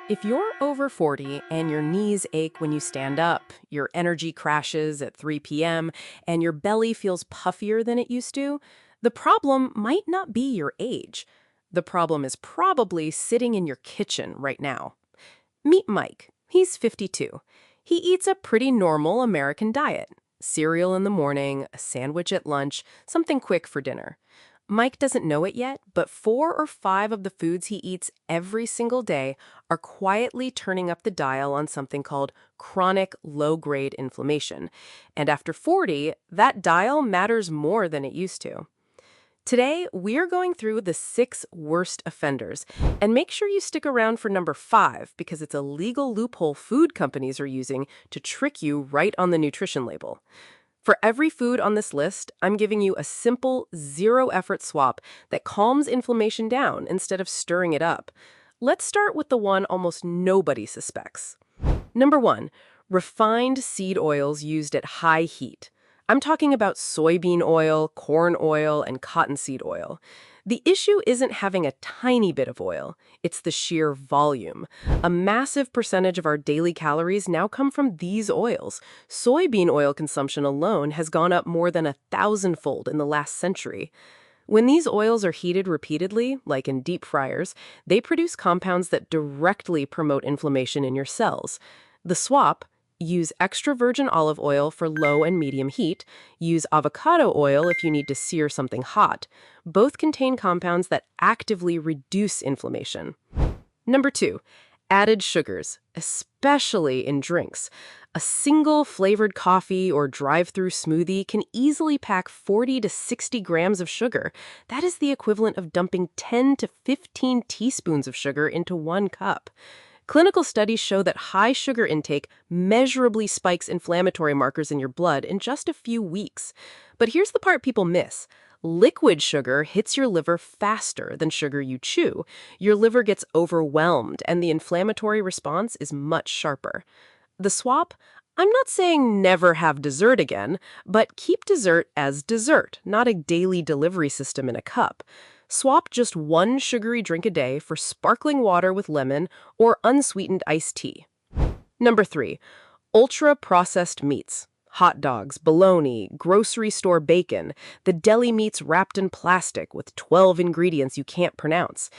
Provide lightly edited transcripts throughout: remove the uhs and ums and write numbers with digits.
If you're over 40 and your knees ache when you stand up, your energy crashes at 3 p.m., and your belly feels puffier than it used to, the problem might not be your age. The problem is probably sitting in your kitchen right now. Meet Mike. He's 52. He eats a pretty normal American diet. Cereal in the morning, a sandwich at lunch, something quick for dinner. Mike doesn't know it yet, but 4 or 5 of the foods he eats every single day are quietly turning up the dial on something called chronic low-grade inflammation. And after 40, that dial matters more than it used to. Today, we're going through the 6 worst offenders, and make sure you stick around for number 5 because it's a legal loophole food companies are using to trick you right on the nutrition label. For every food on this list, I'm giving you a simple, zero-effort swap that calms inflammation down instead of stirring it up. Let's start with the one almost nobody suspects. Number 1, refined seed oils used at high heat. I'm talking about soybean oil, corn oil, and cottonseed oil. The issue isn't having a tiny bit of oil, it's the sheer volume. A massive percentage of our daily calories now come from these oils. Soybean oil consumption alone has gone up more than 1,000-fold in the last century. When these oils are heated repeatedly, like in deep fryers, they produce compounds that directly promote inflammation in your cells. The swap: use extra virgin olive oil for low and medium heat. Use avocado oil if you need to sear something hot. Both contain compounds that actively reduce inflammation. Number 2, added sugars, especially in drinks. A single flavored coffee or drive-through smoothie can easily pack 40 to 60 grams of sugar. That is the equivalent of dumping 10 to 15 teaspoons of sugar into 1 cup. Clinical studies show that high sugar intake measurably spikes inflammatory markers in your blood in just a few weeks. But here's the part people miss. Liquid sugar hits your liver faster than sugar you chew. Your liver gets overwhelmed, and the inflammatory response is much sharper. The swap: I'm not saying never have dessert again, but keep dessert as dessert, not a daily delivery system in a cup. Swap just 1 sugary drink a day for sparkling water with lemon or unsweetened iced tea. Number 3, ultra-processed meats. Hot dogs, bologna, grocery store bacon, the deli meats wrapped in plastic with 12 ingredients you can't pronounce.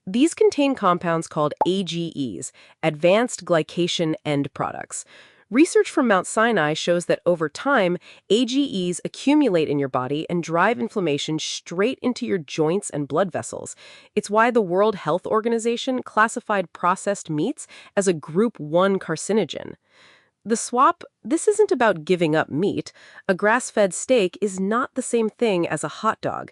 These contain compounds called AGEs, advanced glycation end products. Research from Mount Sinai shows that over time, AGEs accumulate in your body and drive inflammation straight into your joints and blood vessels. It's why the World Health Organization classified processed meats as a Group 1 carcinogen. The swap: this isn't about giving up meat. A grass-fed steak is not the same thing as a hot dog.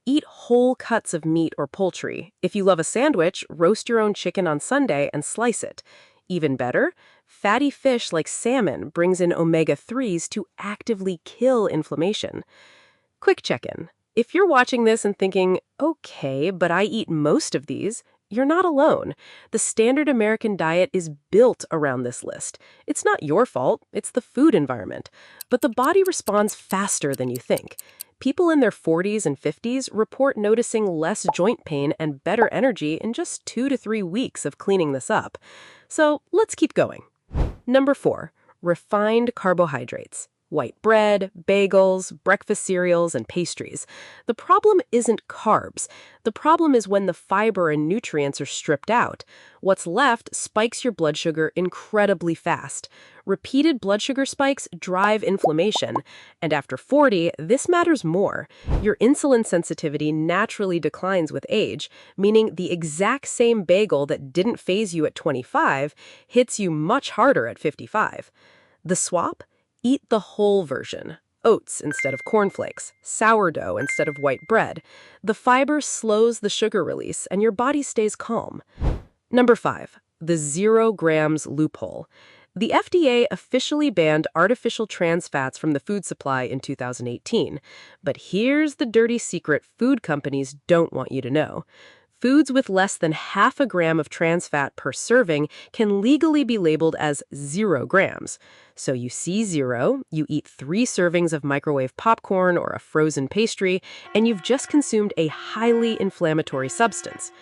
Eat whole cuts of meat or poultry. If you love a sandwich, roast your own chicken on Sunday and slice it. Even better, fatty fish like salmon brings in omega-3s to actively kill inflammation. Quick check-in. If you're watching this and thinking, okay, but I eat most of these, you're not alone. The standard American diet is built around this list. It's not your fault, it's the food environment. But the body responds faster than you think. People in their 40s and 50s report noticing less joint pain and better energy in just 2 to 3 weeks of cleaning this up. So let's keep going. Number 4, refined carbohydrates. White bread, bagels, breakfast cereals, and pastries. The problem isn't carbs. The problem is when the fiber and nutrients are stripped out. What's left spikes your blood sugar incredibly fast. Repeated blood sugar spikes drive inflammation, and after 40, this matters more. Your insulin sensitivity naturally declines with age, meaning the exact same bagel that didn't faze you at 25 hits you much harder at 55. The swap: eat the whole version. Oats instead of cornflakes, sourdough instead of white bread. The fiber slows the sugar release, and your body stays calm. Number 5, the 0 grams loophole. The FDA officially banned artificial trans fats from the food supply in 2018. But here's the dirty secret food companies don't want you to know. Foods with less than half a gram of trans fat per serving can legally be labeled as 0 grams. So you see 0, you eat 3 servings of microwave popcorn or a frozen pastry, and you've just consumed a highly inflammatory substance.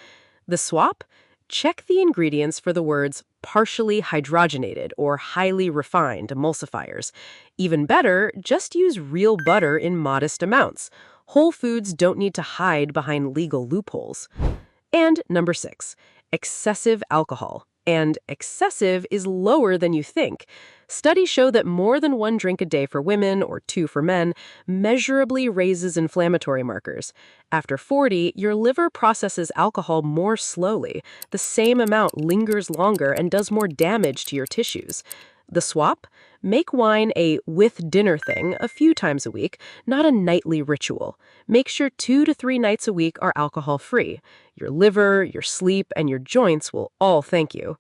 The swap: Check the ingredients for the words partially hydrogenated or highly refined emulsifiers. Even better, just use real butter in modest amounts. Whole foods don't need to hide behind legal loopholes. And number 6, excessive alcohol. And excessive is lower than you think. Studies show that more than 1 drink a day for women or 2 for men measurably raises inflammatory markers. After 40, your liver processes alcohol more slowly. The same amount lingers longer and does more damage to your tissues. The swap? Make wine a with-dinner thing a few times a week, not a nightly ritual. Make sure 2 to 3 nights a week are alcohol-free. Your liver, your sleep, and your joints will all thank you.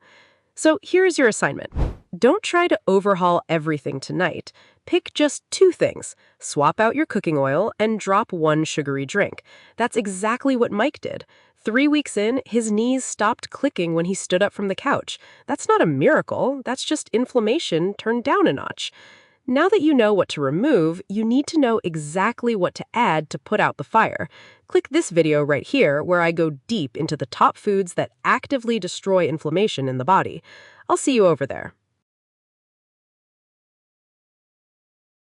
So here's your assignment. Don't try to overhaul everything tonight. Pick just 2 things. Swap out your cooking oil and drop 1 sugary drink. That's exactly what Mike did. 3 weeks in, his knees stopped clicking when he stood up from the couch. That's not a miracle. That's just inflammation turned down a notch. Now that you know what to remove, you need to know exactly what to add to put out the fire. Click this video right here where I go deep into the top foods that actively destroy inflammation in the body. I'll see you over there.